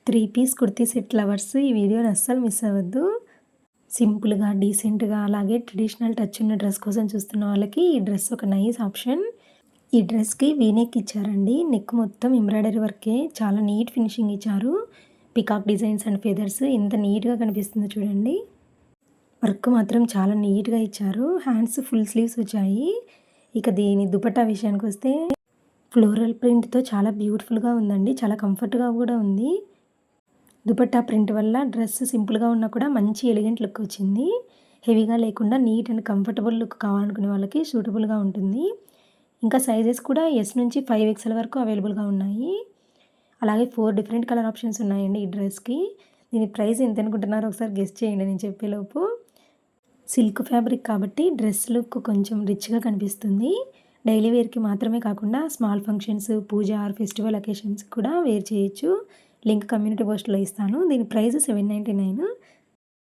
3 piece kurti set lovers ఈ వీడియోని అస్సలు మిస్ అవ్వద్దు. సింపుల్‌గా, డీసెంట్‌గా అలాగే ట్రెడిషనల్ టచ్ ఉన్న డ్రెస్ కోసం చూస్తున్న వాళ్ళకి ఈ డ్రెస్ ఒక నైస్ ఆప్షన్. ఈ డ్రెస్‌కి వీ నెక్ ఇచ్చారండి. నెక్ మొత్తం ఎంబ్రాయిడరీ వర్కే. చాలా నీట్ ఫినిషింగ్ ఇచ్చారు. పీకాక్ డిజైన్స్ అండ్ ఫెదర్స్ ఎంత నీట్‌గా కనిపిస్తుందో చూడండి. వర్క్ మాత్రం చాలా నీట్‌గా ఇచ్చారు. హ్యాండ్స్ ఫుల్ స్లీవ్స్ వచ్చాయి. ఇక దీని దుపట్టా విషయానికొస్తే ఫ్లోరల్ ప్రింట్‌తో చాలా బ్యూటిఫుల్‌గా ఉందండి. చాలా కంఫర్ట్‌గా కూడా ఉంది. దుపట్టా ప్రింట్ వల్ల డ్రెస్ సింపుల్‌గా ఉన్నా కూడా మంచి ఎలిగెంట్ లుక్ వచ్చింది. హెవీగా లేకుండా నీట్ అండ్ కంఫర్టబుల్ లుక్ కావాలనుకునే వాళ్ళకి సూటబుల్‌గా ఉంటుంది. ఇంకా సైజెస్ కూడా ఎస్ నుంచి 5 ఎక్స్‌ఎల్ వరకు అవైలబుల్‌గా ఉన్నాయి. అలాగే 4 డిఫరెంట్ కలర్ ఆప్షన్స్ ఉన్నాయండి ఈ డ్రెస్‌కి. దీని ప్రైస్ ఎంత అనుకుంటున్నారో ఒకసారి గెస్ చేయండి నేను చెప్పేలోపు. సిల్క్ ఫ్యాబ్రిక్ కాబట్టి డ్రెస్ లుక్ కొంచెం రిచ్‌గా కనిపిస్తుంది. డైలీ వేర్‌కి మాత్రమే కాకుండా small functions, puja or festival అకేషన్స్‌కి కూడా వేర్ చేయొచ్చు. లింక్ కమ్యూనిటీ పోస్ట్‌లో ఇస్తాను. దీని ప్రైస్ 799.